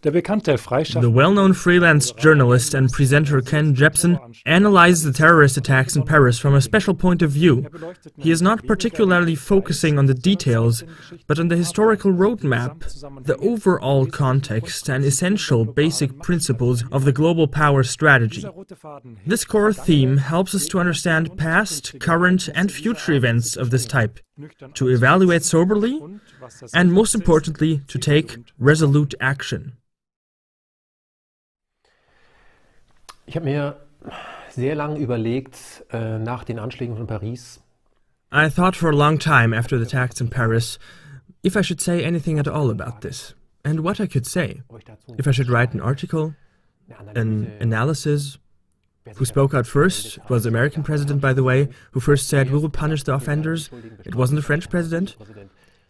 The well-known freelance journalist and presenter Ken Jebsen analyzes the terrorist attacks in Paris from a special point of view. He is not particularly focusing on the details, but on the historical roadmap, the overall context and essential basic principles of the global power strategy. This core theme helps us to understand past, current and future events of this type, to evaluate soberly, and most importantly, to take resolute action. Ich habe mir sehr lange überlegt, nach den Anschlägen von Paris. I thought for a long time after the attacks in Paris if I should say anything at all about this, and what I could say. If I should write an article, an analysis. Who spoke out first? It was the American president, by the way, who first said we will punish the offenders. It wasn't the French president.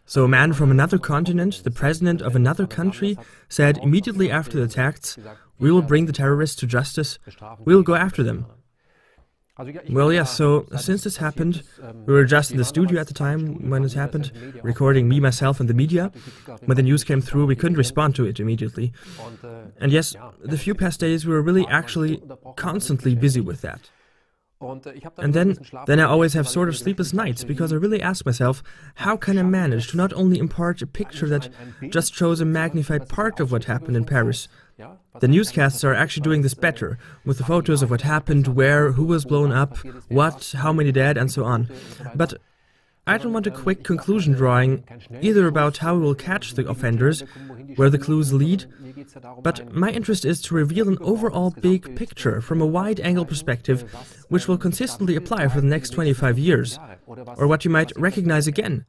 So a man from another continent, the president of another country, said immediately after the attacks, we will bring the terrorists to justice, we will go after them. Well, yes, so since this happened, we were just in the studio at the time when it happened, recording me, myself and the media. When the news came through, we couldn't respond to it immediately. And yes, the few past days we were really actually constantly busy with that. And then I always have sort of sleepless nights, because I really ask myself, how can I manage to not only impart a picture that just shows a magnified part of what happened in Paris. The newscasts are actually doing this better, with the photos of what happened, where, who was blown up, what, how many dead, and so on. But I don't want a quick conclusion drawing, either about how we will catch the offenders, where the clues lead, but my interest is to reveal an overall big picture from a wide-angle perspective, which will consistently apply for the next 25 years, or what you might recognize again.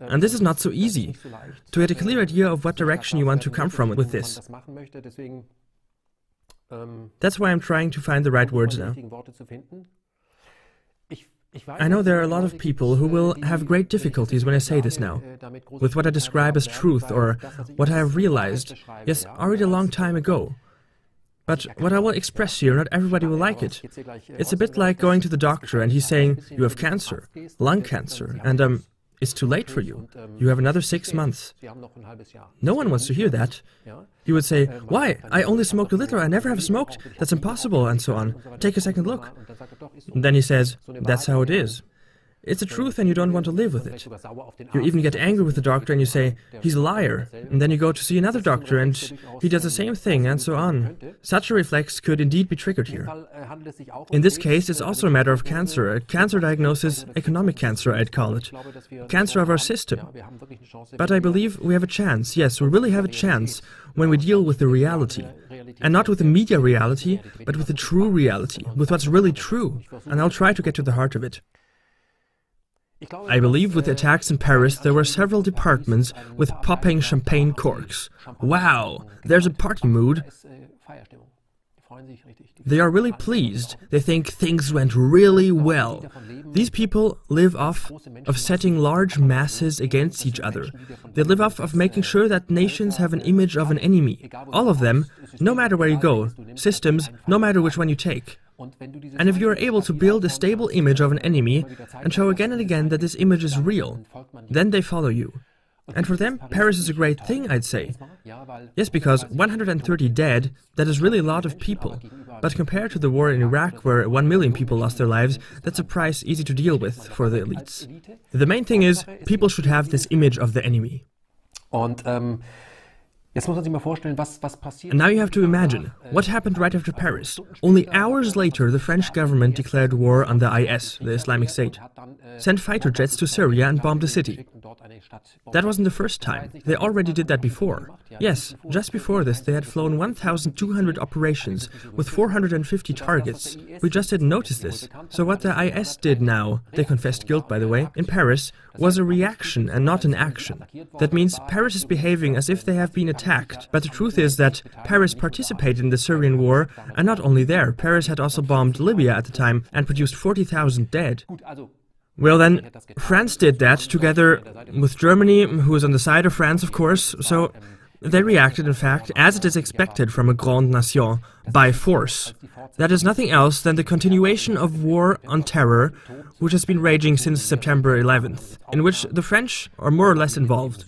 And this is not so easy, to get a clear idea of what direction you want to come from with this. That's why I'm trying to find the right words now. I know there are a lot of people who will have great difficulties when I say this now, with what I describe as truth or what I have realized, yes, already a long time ago. But what I will express here, not everybody will like it. It's a bit like going to the doctor and he's saying, you have cancer, lung cancer, and it's too late for you. You have another 6 months. No one wants to hear that. He would say, why? I only smoked a little, I never have smoked. That's impossible, and so on. Take a second look. And then he says, that's how it is. It's a truth and you don't want to live with it. You even get angry with the doctor and you say, he's a liar. And then you go to see another doctor and he does the same thing, and so on. Such a reflex could indeed be triggered here. In this case, it's also a matter of cancer, a cancer diagnosis, economic cancer, I'd call it. Cancer of our system. But I believe we have a chance, yes, we really have a chance when we deal with the reality. And not with the media reality, but with the true reality, with what's really true. And I'll try to get to the heart of it. I believe with the attacks in Paris there were several departments with popping champagne corks. Wow, there's a party mood. They are really pleased. They think things went really well. These people live off of setting large masses against each other. They live off of making sure that nations have an image of an enemy. All of them, no matter where you go, systems, no matter which one you take. And if you are able to build a stable image of an enemy and show again and again that this image is real, then they follow you. And for them, Paris is a great thing, I'd say. Yes, because 130 dead, that is really a lot of people. But compared to the war in Iraq, where 1 million people lost their lives, that's a price easy to deal with for the elites. The main thing is, people should have this image of the enemy. And now you have to imagine, what happened right after Paris? Only hours later, the French government declared war on the IS, the Islamic State, sent fighter jets to Syria and bombed the city. That wasn't the first time. They already did that before. Yes, just before this, they had flown 1,200 operations with 450 targets. We just didn't notice this. So what the IS did now, they confessed guilt, by the way, in Paris, was a reaction and not an action. That means Paris is behaving as if they have been attacked. But the truth is that Paris participated in the Syrian war, and not only there, Paris had also bombed Libya at the time and produced 40,000 dead. Well then, France did that together with Germany, who is on the side of France, of course, so they reacted, in fact, as it is expected from a grande nation, by force. That is nothing else than the continuation of war on terror, which has been raging since September 11th, in which the French are more or less involved.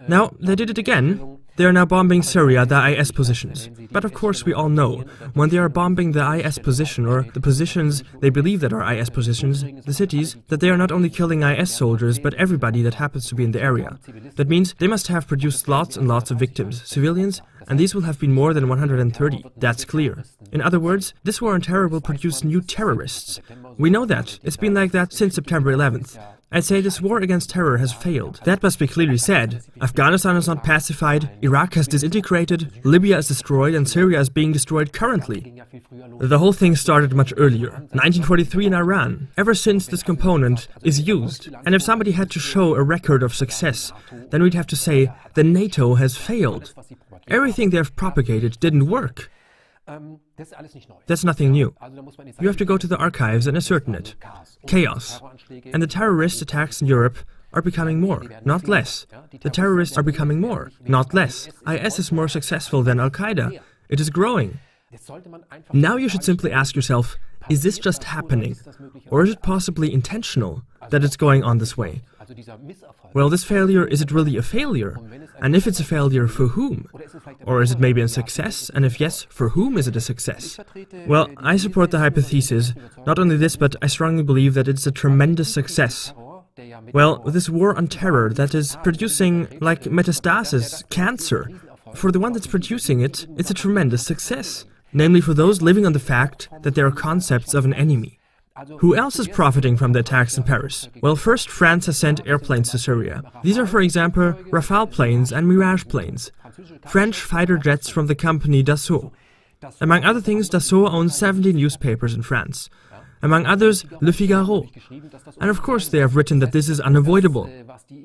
Now, they did it again, They are now bombing Syria, the IS positions. But of course we all know, when they are bombing the IS position, or the positions they believe that are IS positions, the cities, that they are not only killing IS soldiers, but everybody that happens to be in the area. That means they must have produced lots and lots of victims, civilians, and these will have been more than 130. That's clear. In other words, this war on terror will produce new terrorists. We know that. It's been like that since September 11th. I'd say this war against terror has failed. That must be clearly said. Afghanistan is not pacified, Iraq has disintegrated, Libya is destroyed, and Syria is being destroyed currently. The whole thing started much earlier, 1943 in Iran. Ever since this component is used, and if somebody had to show a record of success, then we'd have to say that NATO has failed. Everything they have propagated didn't work. That's nothing new. You have to go to the archives and ascertain it. Chaos. And the terrorist attacks in Europe are becoming more, not less. The terrorists are becoming more, not less. IS is more successful than Al-Qaeda. It is growing. Now you should simply ask yourself, is this just happening? Or is it possibly intentional that it's going on this way? Well, this failure, is it really a failure? And if it's a failure, for whom? Or is it maybe a success? And if yes, for whom is it a success? Well, I support the hypothesis. Not only this, but I strongly believe that it's a tremendous success. Well, this war on terror that is producing, like metastasis, cancer, for the one that's producing it, it's a tremendous success. Namely for those living on the fact that there are concepts of an enemy. Who else is profiting from the attacks in Paris? Well, first, France has sent airplanes to Syria. These are, for example, Rafale planes and Mirage planes. French fighter jets from the company Dassault. Among other things, Dassault owns 70 newspapers in France. Among others, Le Figaro. And of course they have written that this is unavoidable.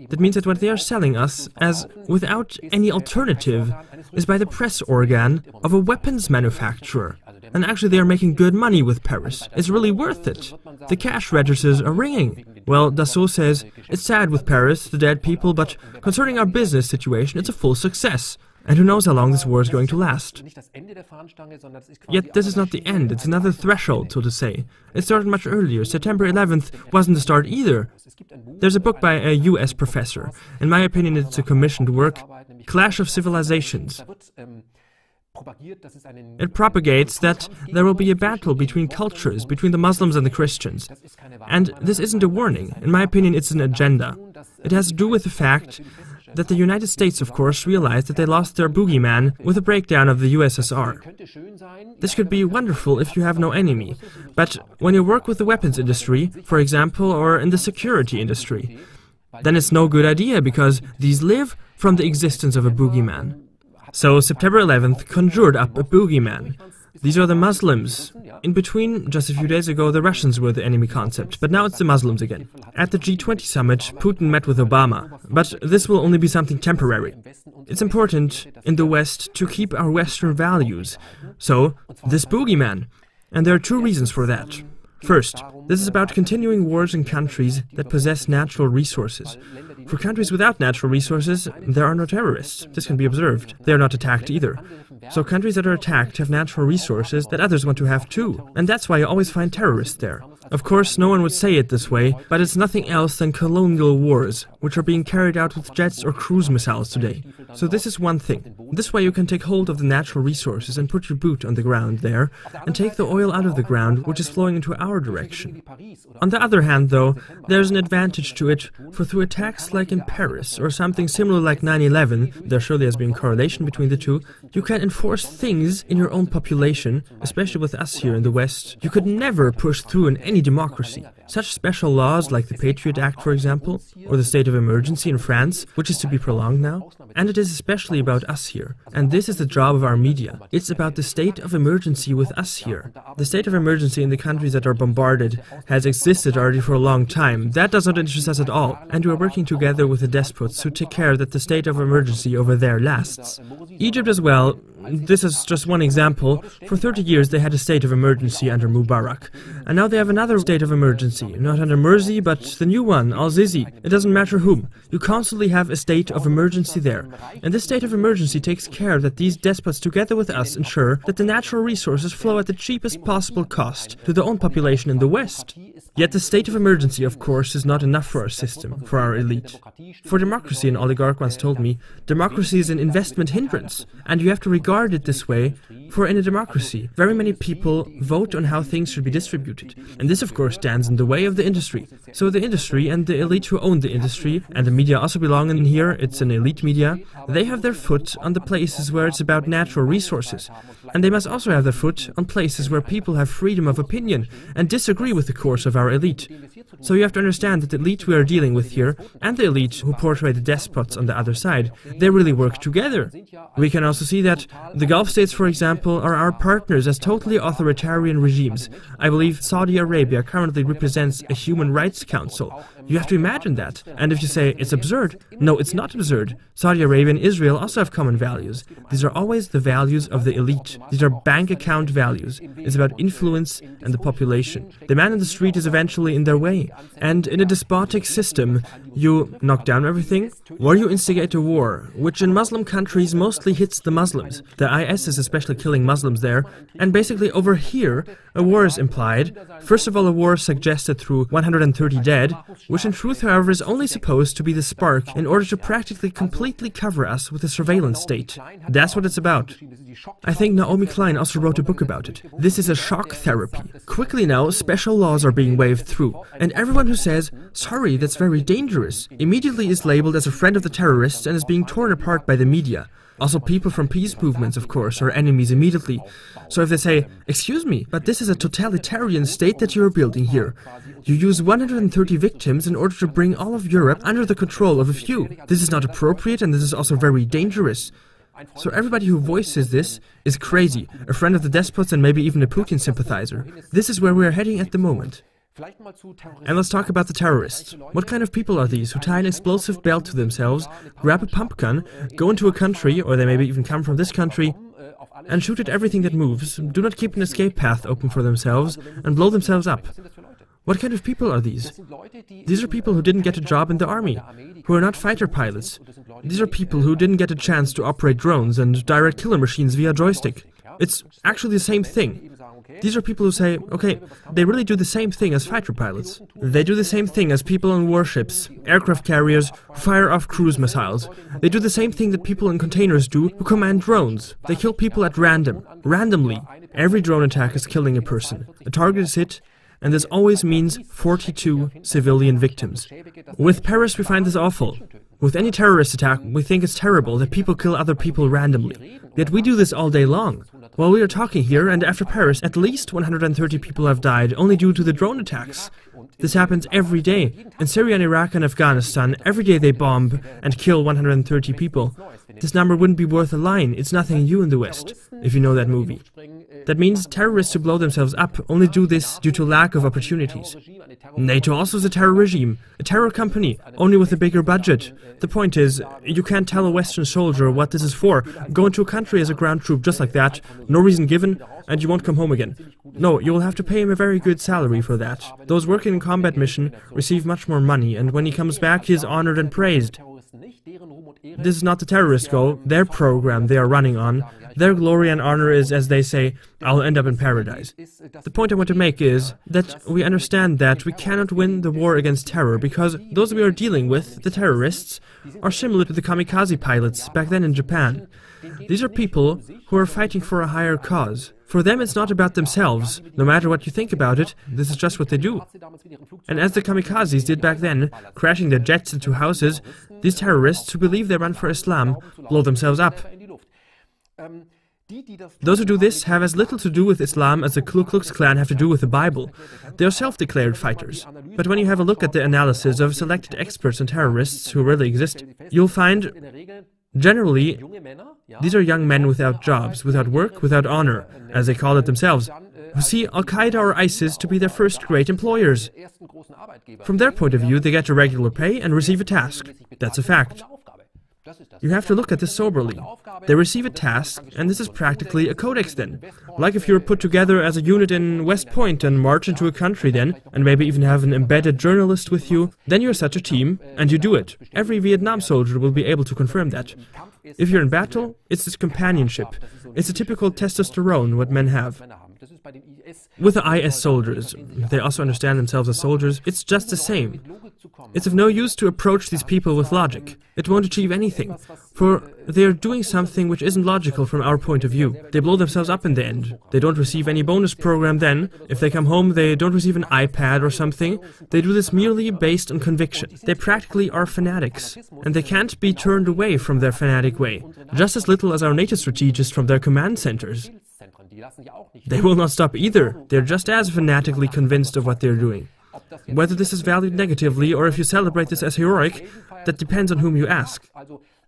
That means that what they are selling us as without any alternative is by the press organ of a weapons manufacturer. And actually they are making good money with Paris. It's really worth it. The cash registers are ringing. Well, Dassault says, it's sad with Paris, the dead people, but concerning our business situation, it's a full success. And who knows how long this war is going to last. Yet this is not the end, it's another threshold, so to say. It started much earlier. September 11th wasn't the start either. There's a book by a US professor. In my opinion, it's a commissioned work, Clash of Civilizations. It propagates that there will be a battle between cultures, between the Muslims and the Christians. And this isn't a warning. In my opinion, it's an agenda. It has to do with the fact that the United States, of course, realized that they lost their boogeyman with the breakdown of the USSR. This could be wonderful if you have no enemy, but when you work with the weapons industry, for example, or in the security industry, then it's no good idea because these live from the existence of a boogeyman. So September 11th conjured up a boogeyman. These are the Muslims. In between, just a few days ago, the Russians were the enemy concept, but now it's the Muslims again. At the G20 summit, Putin met with Obama, but this will only be something temporary. It's important in the West to keep our Western values. So, this boogeyman. And there are two reasons for that. First, this is about continuing wars in countries that possess natural resources. For countries without natural resources, there are no terrorists. This can be observed. They are not attacked either. So countries that are attacked have natural resources that others want to have too. And that's why you always find terrorists there. Of course, no one would say it this way, but it's nothing else than colonial wars, which are being carried out with jets or cruise missiles today. So this is one thing. This way you can take hold of the natural resources and put your boot on the ground there, and take the oil out of the ground, which is flowing into our direction. On the other hand, though, there's an advantage to it, for through attacks like in Paris, or something similar like 9/11, there surely has been correlation between the two, you can enforce things in your own population, especially with us here in the West. You could never push through in any democracy. Such special laws like the Patriot Act, for example, or the state of emergency in France, which is to be prolonged now. And it is especially about us here. And this is the job of our media. It's about the state of emergency with us here. The state of emergency in the countries that are bombarded has existed already for a long time. That does not interest us at all. And we are working together with the despots who take care that the state of emergency over there lasts. Egypt as well, this is just one example. For 30 years they had a state of emergency under Mubarak. And now they have another state of emergency, not under Morsi, but the new one, Al-Sisi. It doesn't matter whom. You constantly have a state of emergency there. And this state of emergency takes care that these despots, together with us, ensure that the natural resources flow at the cheapest possible cost to their own population in the West. Yet the state of emergency, of course, is not enough for our system, for our elite. For democracy, an oligarch once told me, democracy is an investment hindrance, and you have to regard it this way, for in a democracy, very many people vote on how things should be distributed. And this, of course, stands in the way of the industry. So the industry and the elite who own the industry, and the media also belong in here, it's an elite media, they have their foot on the places where it's about natural resources. And they must also have their foot on places where people have freedom of opinion and disagree with the course of our elite. So you have to understand that the elite we are dealing with here, and the elite who portray the despots on the other side, they really work together. We can also see that the Gulf states, for example, are our partners as totally authoritarian regimes. I believe Saudi Arabia currently represents a human rights council. You have to imagine that. And if you say it's absurd, no, it's not absurd. Saudi Arabia and Israel also have common values. These are always the values of the elite. These are bank account values. It's about influence and the population. The man in the street is eventually in their way. And in a despotic system, you knock down everything, or you instigate a war, which in Muslim countries mostly hits the Muslims. The IS is especially killing Muslims there. And basically over here, a war is implied. First of all, a war suggested through 130 dead, which in truth, however, is only supposed to be the spark in order to practically completely cover us with a surveillance state. That's what it's about. I think Naomi Klein also wrote a book about it. This is a shock therapy. Quickly now, special laws are being waved through, and everyone who says, sorry, that's very dangerous, immediately is labeled as a friend of the terrorists and is being torn apart by the media. Also, people from peace movements, of course, are enemies immediately. So if they say, excuse me, but this is a totalitarian state that you are building here. You use 130 victims in order to bring all of Europe under the control of a few. This is not appropriate, and this is also very dangerous. So everybody who voices this is crazy, a friend of the despots and maybe even a Putin sympathizer. This is where we are heading at the moment. And let's talk about the terrorists. What kind of people are these who tie an explosive belt to themselves, grab a pump gun, go into a country, or they maybe even come from this country, and shoot at everything that moves, do not keep an escape path open for themselves, and blow themselves up? What kind of people are these? These are people who didn't get a job in the army, who are not fighter pilots. These are people who didn't get a chance to operate drones and direct killer machines via joystick. It's actually the same thing. These are people who say, okay, they really do the same thing as fighter pilots. They do the same thing as people on warships, aircraft carriers, who fire off cruise missiles. They do the same thing that people in containers do, who command drones. They kill people at random, randomly. Every drone attack is killing a person. A target is hit, and this always means 42 civilian victims. With Paris, we find this awful. With any terrorist attack, we think it's terrible that people kill other people randomly. Yet we do this all day long. While we are talking here, and after Paris, at least 130 people have died only due to the drone attacks. This happens every day. In Syria and Iraq and Afghanistan, every day they bomb and kill 130 people. This number wouldn't be worth a line. It's nothing new in the West, if you know that movie. That means terrorists who blow themselves up only do this due to lack of opportunities. NATO also is a terror regime, a terror company, only with a bigger budget. The point is, you can't tell a Western soldier what this is for. Go into a country as a ground troop just like that, no reason given, and you won't come home again. No, you will have to pay him a very good salary for that. Those working in combat mission receive much more money, and when he comes back, he is honored and praised. This is not the terrorist goal, their program they are running on. Their glory and honor is, as they say, I'll end up in paradise. The point I want to make is that we understand that we cannot win the war against terror because those we are dealing with, the terrorists, are similar to the kamikaze pilots back then in Japan. These are people who are fighting for a higher cause. For them it's not about themselves. No matter what you think about it, this is just what they do. And as the kamikazes did back then, crashing their jets into houses, these terrorists who believe they run for Islam blow themselves up. Those who do this have as little to do with Islam as the Ku Klux Klan have to do with the Bible. They are self-declared fighters. But when you have a look at the analysis of selected experts on terrorists who really exist, you'll find, generally, these are young men without jobs, without work, without honor, as they call it themselves, who see Al-Qaeda or ISIS to be their first great employers. From their point of view, they get a regular pay and receive a task. That's a fact. You have to look at this soberly. They receive a task, and this is practically a codex then. Like if you're put together as a unit in West Point and march into a country then, and maybe even have an embedded journalist with you, then you're such a team, and you do it. Every Vietnam soldier will be able to confirm that. If you're in battle, it's this companionship. It's a typical testosterone what men have. With the IS soldiers, they also understand themselves as soldiers, it's just the same. It's of no use to approach these people with logic. It won't achieve anything, for they are doing something which isn't logical from our point of view. They blow themselves up in the end. They don't receive any bonus program then. If they come home, they don't receive an iPad or something. They do this merely based on conviction. They practically are fanatics, and they can't be turned away from their fanatic way, just as little as our NATO strategists from their command centers. They will not stop either. They're just as fanatically convinced of what they're doing. Whether this is valued negatively or if you celebrate this as heroic, that depends on whom you ask.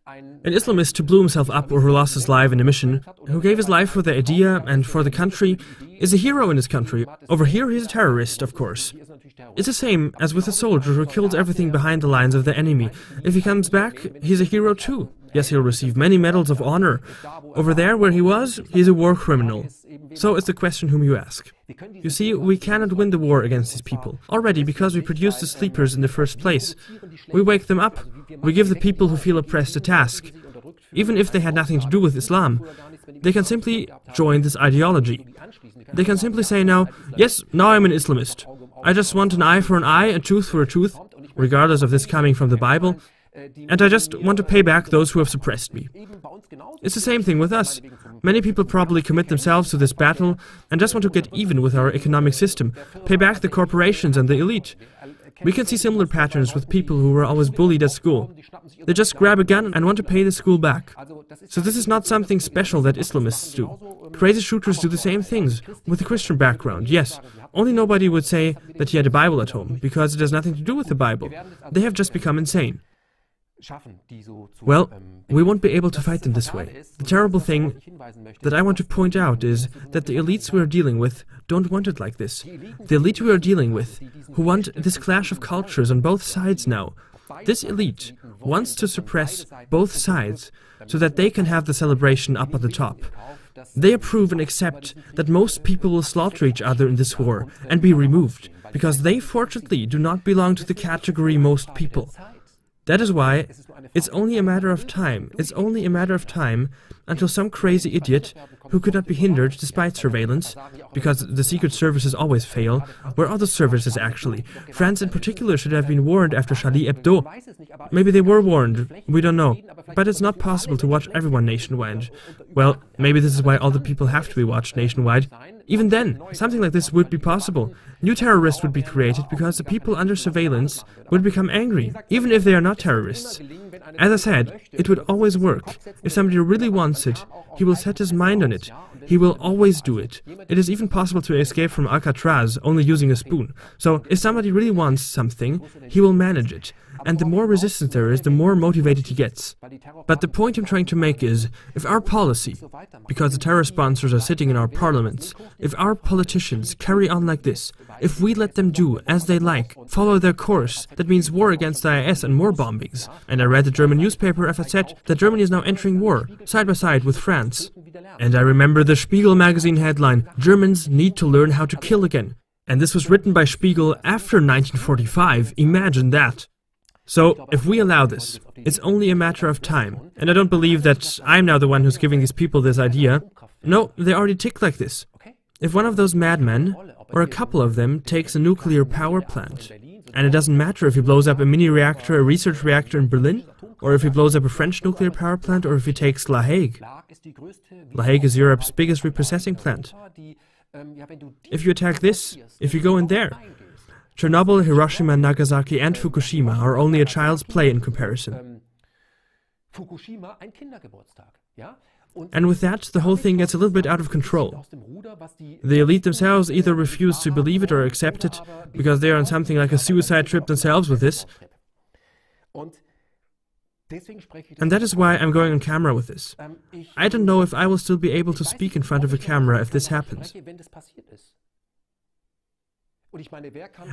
An Islamist who blew himself up or who lost his life in a mission, who gave his life for the idea and for the country, is a hero in his country. Over here he's a terrorist, of course. It's the same as with a soldier who kills everything behind the lines of the enemy. If he comes back, he's a hero too. Yes, he'll receive many medals of honor. Over there, where he was, he's a war criminal. So it's the question whom you ask. You see, we cannot win the war against these people. Already because we produce the sleepers in the first place. We wake them up. We give the people who feel oppressed a task. Even if they had nothing to do with Islam, they can simply join this ideology. They can simply say now, yes, now I'm an Islamist. I just want an eye for an eye, a tooth for a tooth, regardless of this coming from the Bible. And I just want to pay back those who have suppressed me. It's the same thing with us. Many people probably commit themselves to this battle and just want to get even with our economic system, pay back the corporations and the elite. We can see similar patterns with people who were always bullied at school. They just grab a gun and want to pay the school back. So this is not something special that Islamists do. Crazy shooters do the same things, with a Christian background, yes. Only nobody would say that he had a Bible at home, because it has nothing to do with the Bible. They have just become insane. Well, we won't be able to fight them this way. The terrible thing that I want to point out is that the elites we are dealing with don't want it like this. The elite we are dealing with, who want this clash of cultures on both sides now, this elite wants to suppress both sides so that they can have the celebration up at the top. They approve and accept that most people will slaughter each other in this war and be removed, because they fortunately do not belong to the category most people. That is why it's only a matter of time. It's only a matter of time until some crazy idiot who could not be hindered despite surveillance, because the secret services always fail. Where are the services actually? France in particular should have been warned after Charlie Hebdo. Maybe they were warned, we don't know. But it's not possible to watch everyone nationwide. Well, maybe this is why all the people have to be watched nationwide. Even then, something like this would be possible. New terrorists would be created because the people under surveillance would become angry, even if they are not terrorists. As I said, it would always work. If somebody really wants it, he will set his mind on it. He will always do it. It is even possible to escape from Alcatraz only using a spoon. So, if somebody really wants something, he will manage it. And the more resistance there is, the more motivated he gets. But the point I'm trying to make is, if our policy, because the terror sponsors are sitting in our parliaments, if our politicians carry on like this, if we let them do as they like, follow their course, that means war against the IS and more bombings. And I read the German newspaper FAZ that Germany is now entering war, side by side with France. And I remember the Spiegel magazine headline, Germans need to learn how to kill again. And this was written by Spiegel after 1945, imagine that. So, if we allow this, it's only a matter of time. And I don't believe that I'm now the one who's giving these people this idea. No, they already tick like this. If one of those madmen, or a couple of them, takes a nuclear power plant, and it doesn't matter if he blows up a mini reactor, a research reactor in Berlin, or if he blows up a French nuclear power plant, or if he takes La Hague. La Hague is Europe's biggest reprocessing plant. If you attack this, if you go in there, Chernobyl, Hiroshima, Nagasaki and Fukushima are only a child's play in comparison. And with that, the whole thing gets a little bit out of control. The elite themselves either refuse to believe it or accept it, because they are on something like a suicide trip themselves with this. And that is why I'm going on camera with this. I don't know if I will still be able to speak in front of a camera if this happens.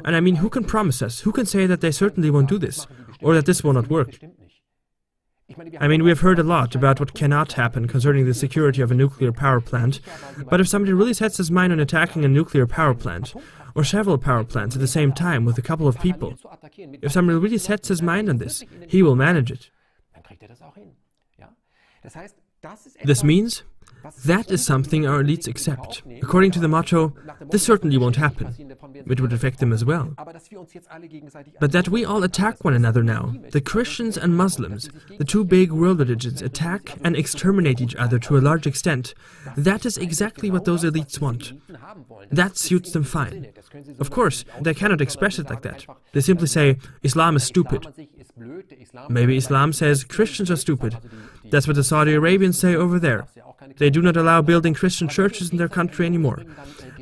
And I mean, who can promise us? Who can say that they certainly won't do this? Or that this will not work? I mean, we have heard a lot about what cannot happen concerning the security of a nuclear power plant, but if somebody really sets his mind on attacking a nuclear power plant, or several power plants at the same time with a couple of people, if somebody really sets his mind on this, he will manage it. This means that is something our elites accept. According to the motto, this certainly won't happen. It would affect them as well. But that we all attack one another now, the Christians and Muslims, the two big world religions, attack and exterminate each other to a large extent, that is exactly what those elites want. That suits them fine. Of course, they cannot express it like that. They simply say, Islam is stupid. Maybe Islam says Christians are stupid. That's what the Saudi Arabians say over there. They do not allow building Christian churches in their country anymore.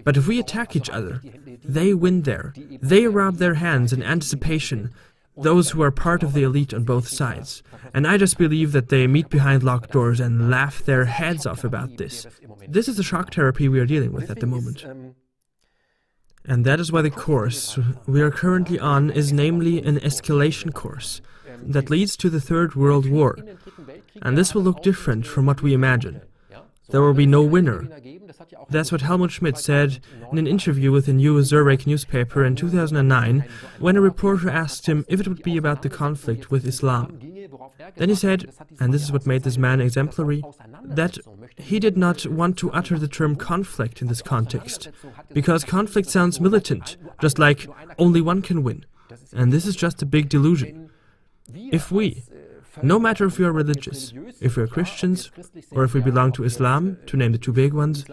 But if we attack each other, they win there. They rub their hands in anticipation, those who are part of the elite on both sides. And I just believe that they meet behind locked doors and laugh their heads off about this. This is the shock therapy we are dealing with at the moment. And that is why the course we are currently on is namely an escalation course that leads to the Third World War. And this will look different from what we imagine. There will be no winner. That's what Helmut Schmidt said in an interview with a New Zurich newspaper in 2009, when a reporter asked him if it would be about the conflict with Islam. Then he said, and this is what made this man exemplary, that he did not want to utter the term conflict in this context, because conflict sounds militant, just like only one can win. And this is just a big delusion. If we, no matter if we are religious, if we are Christians, or if we belong to Islam, to name the two big ones,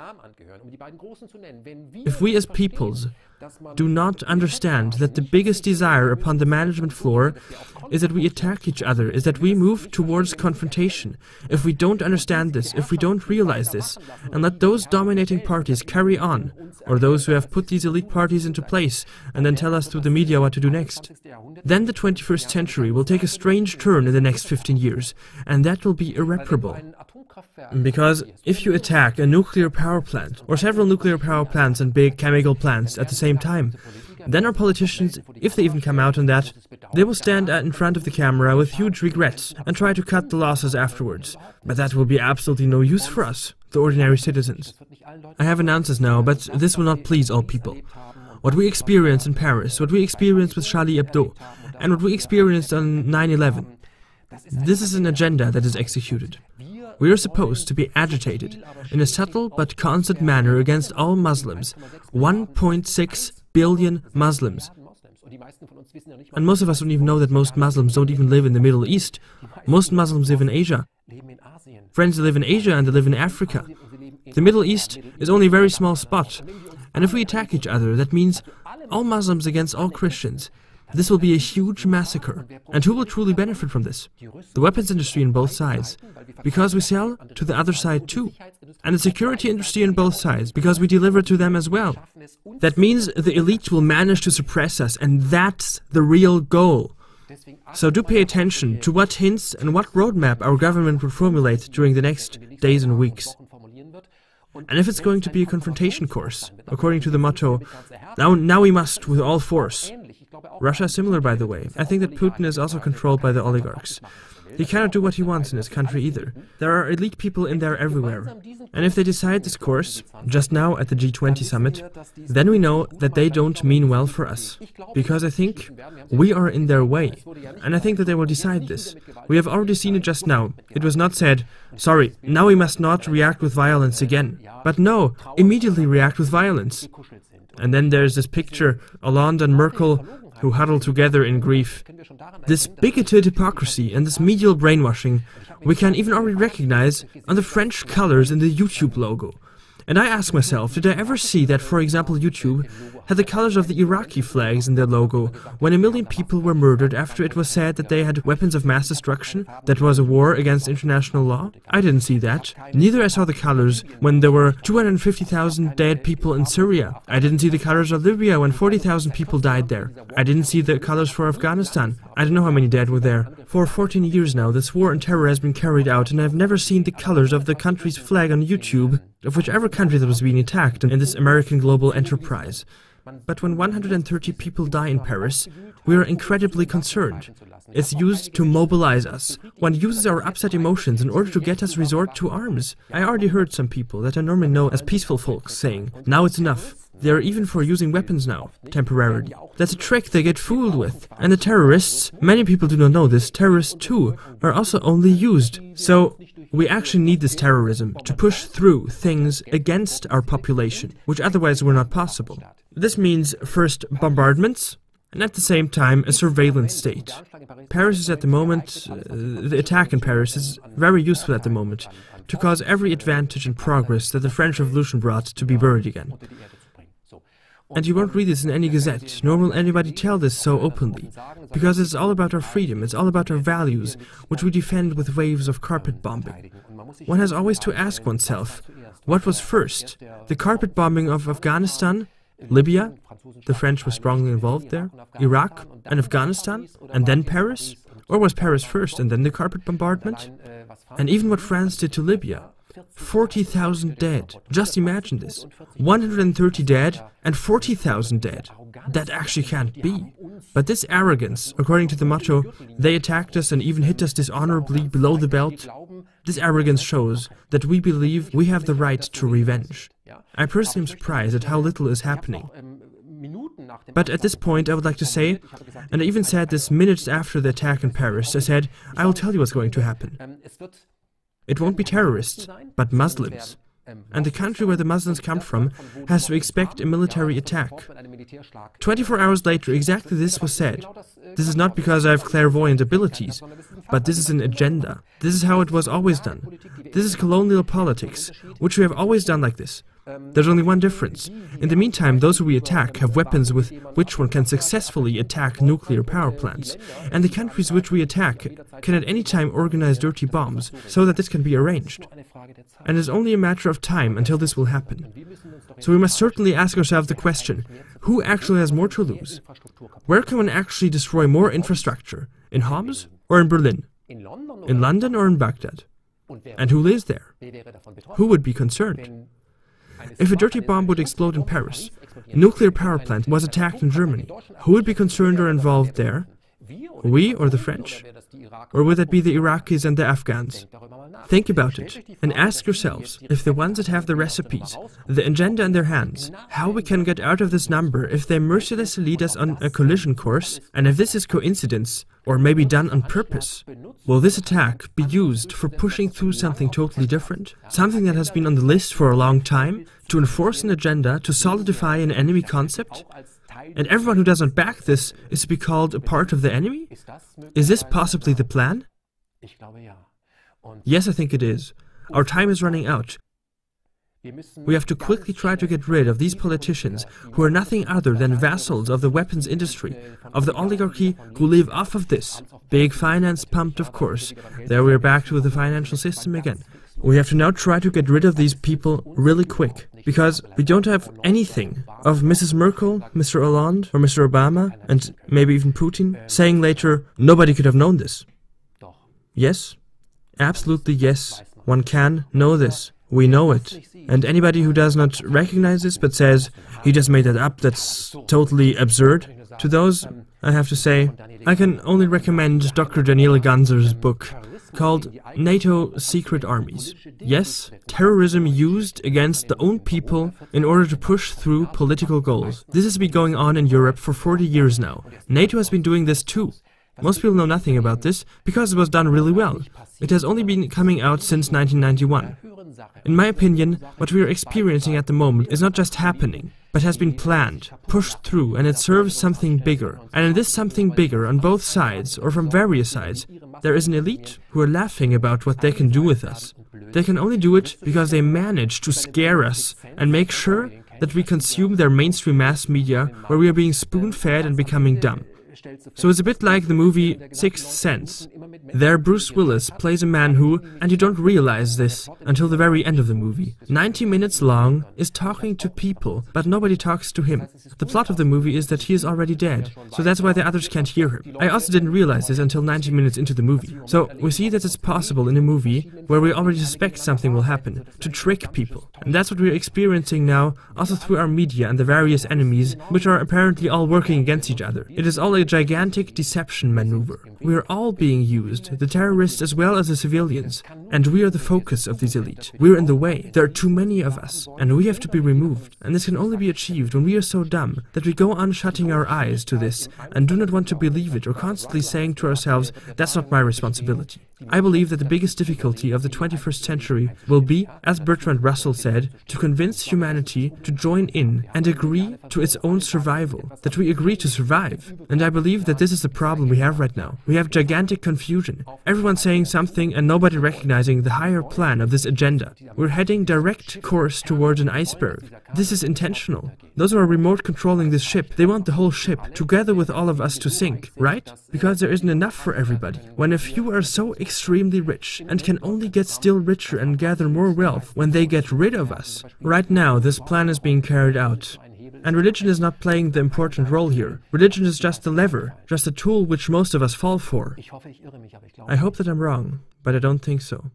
if we as peoples do not understand that the biggest desire upon the management floor is that we attack each other, is that we move towards confrontation, if we don't understand this, if we don't realize this, and let those dominating parties carry on, or those who have put these elite parties into place, and then tell us through the media what to do next, then the 21st century will take a strange turn in the next 15 years, and that will be irreparable. Because if you attack a nuclear power plant, or several nuclear power plants and big chemical plants at the same time, then our politicians, if they even come out on that, they will stand in front of the camera with huge regrets and try to cut the losses afterwards. But that will be absolutely no use for us, the ordinary citizens. I have announced this now, but this will not please all people. What we experienced in Paris, what we experienced with Charlie Hebdo, and what we experienced on 9/11, this is an agenda that is executed. We are supposed to be agitated in a subtle but constant manner against all Muslims, 1.6 billion Muslims. And most of us don't even know that most Muslims don't even live in the Middle East. Most Muslims live in Asia. Friends, they live in Asia and they live in Africa. The Middle East is only a very small spot. And if we attack each other, that means all Muslims against all Christians. This will be a huge massacre. And who will truly benefit from this? The weapons industry on both sides, because we sell to the other side too. And the security industry on both sides, because we deliver to them as well. That means the elite will manage to suppress us, and that's the real goal. So do pay attention to what hints and what roadmap our government will formulate during the next days and weeks. And if it's going to be a confrontation course, according to the motto, now we must with all force. Russia is similar, by the way. I think that Putin is also controlled by the oligarchs. He cannot do what he wants in his country either. There are elite people in there everywhere. And if they decide this course, just now at the G20 summit, then we know that they don't mean well for us. Because I think we are in their way. And I think that they will decide this. We have already seen it just now. It was not said, sorry, now we must not react with violence again. But no, immediately react with violence. And then there's this picture, Hollande and Merkel, who huddle together in grief. This bigoted hypocrisy and this medial brainwashing we can even already recognize on the French colors in the YouTube logo. And I ask myself, did I ever see that, for example, YouTube had the colors of the Iraqi flags in their logo when 1 million people were murdered after it was said that they had weapons of mass destruction, that was a war against international law? I didn't see that. Neither I saw the colors when there were 250,000 dead people in Syria. I didn't see the colors of Libya when 40,000 people died there. I didn't see the colors for Afghanistan. I don't know how many dead were there. For 14 years now, this war on terror has been carried out, and I've never seen the colors of the country's flag on YouTube, of whichever country that was being attacked in this American global enterprise. But when 130 people die in Paris, we are incredibly concerned. It's used to mobilize us. One uses our upset emotions in order to get us resort to arms. I already heard some people that I normally know as peaceful folks saying, now it's enough. They are even for using weapons now, temporarily. That's a trick they get fooled with. And the terrorists, many people do not know this, terrorists too, are also only used. So, we actually need this terrorism to push through things against our population, which otherwise were not possible. This means, first, bombardments, and at the same time, a surveillance state. Paris is at the moment, the attack in Paris is very useful at the moment, to cause every advantage and progress that the French Revolution brought to be buried again. And you won't read this in any gazette, nor will anybody tell this so openly, because it's all about our freedom, it's all about our values, which we defend with waves of carpet bombing. One has always to ask oneself, what was first? The carpet bombing of Afghanistan, Libya, the French were strongly involved there, Iraq, and Afghanistan, and then Paris? Or was Paris first and then the carpet bombardment? And even what France did to Libya. 40,000 dead. Just imagine this. 130 dead and 40,000 dead. That actually can't be. But this arrogance, according to the motto, they attacked us and even hit us dishonorably below the belt, this arrogance shows that we believe we have the right to revenge. I personally am surprised at how little is happening. But at this point, I would like to say, and I even said this minutes after the attack in Paris, I said, I will tell you what's going to happen. It won't be terrorists, but Muslims. And the country where the Muslims come from has to expect a military attack. 24 hours later, exactly this was said. This is not because I have clairvoyant abilities, but this is an agenda. This is how it was always done. This is colonial politics, which we have always done like this. There's only one difference. In the meantime, those who we attack have weapons with which one can successfully attack nuclear power plants. And the countries which we attack can at any time organize dirty bombs, so that this can be arranged. And it's only a matter of time until this will happen. So we must certainly ask ourselves the question, who actually has more to lose? Where can one actually destroy more infrastructure? In Homs or in Berlin? In London or in Baghdad? And who lives there? Who would be concerned? If a dirty bomb would explode in Paris, a nuclear power plant was attacked in Germany, who would be concerned or involved there? We or the French? Or would that be the Iraqis and the Afghans? Think about it, and ask yourselves, if the ones that have the recipes, the agenda in their hands, how we can get out of this number if they mercilessly lead us on a collision course, and if this is coincidence, or maybe done on purpose. Will this attack be used for pushing through something totally different? Something that has been on the list for a long time? To enforce an agenda? To solidify an enemy concept? And everyone who doesn't back this is to be called a part of the enemy? Is this possibly the plan? Yes, I think it is. Our time is running out. We have to quickly try to get rid of these politicians who are nothing other than vassals of the weapons industry, of the oligarchy who live off of this. Big finance pumped, of course. There we are back to the financial system again. We have to now try to get rid of these people really quick, because we don't have anything of Mrs. Merkel, Mr. Hollande, or Mr. Obama, and maybe even Putin, saying later, nobody could have known this. Yes, absolutely yes, one can know this. We know it. And anybody who does not recognize this but says, he just made that up, that's totally absurd, to those, I have to say, I can only recommend Dr. Daniele Ganser's book called NATO Secret Armies. Yes, terrorism used against the own people in order to push through political goals. This has been going on in Europe for 40 years now. NATO has been doing this too. Most people know nothing about this because it was done really well. It has only been coming out since 1991. In my opinion, what we are experiencing at the moment is not just happening, but has been planned, pushed through, and it serves something bigger. And in this something bigger, on both sides, or from various sides, there is an elite who are laughing about what they can do with us. They can only do it because they manage to scare us and make sure that we consume their mainstream mass media where we are being spoon-fed and becoming dumb. So it's a bit like the movie Sixth Sense. There Bruce Willis plays a man who, and you don't realize this until the very end of the movie, 90 minutes long, is talking to people, but nobody talks to him. The plot of the movie is that he is already dead, so that's why the others can't hear him. I also didn't realize this until 90 minutes into the movie. So we see that it's possible in a movie where we already suspect something will happen, to trick people. And that's what we're experiencing now, also through our media and the various enemies, which are apparently all working against each other. It is all a gigantic deception maneuver. We are all being used, the terrorists as well as the civilians. And we are the focus of this elite. We're in the way. There are too many of us, and we have to be removed. And this can only be achieved when we are so dumb that we go on shutting our eyes to this and do not want to believe it or constantly saying to ourselves, that's not my responsibility. I believe that the biggest difficulty of the 21st century will be, as Bertrand Russell said, to convince humanity to join in and agree to its own survival, that we agree to survive. And I believe that this is the problem we have right now. We have gigantic confusion, everyone saying something and nobody recognizing the higher plan of this agenda. We're heading direct course towards an iceberg. This is intentional. Those who are remote controlling this ship, they want the whole ship, together with all of us, to sink, right? Because there isn't enough for everybody. When a few are so extremely rich and can only get still richer and gather more wealth when they get rid of us. Right now, this plan is being carried out. And religion is not playing the important role here. Religion is just a lever, just a tool which most of us fall for. I hope that I'm wrong, but I don't think so.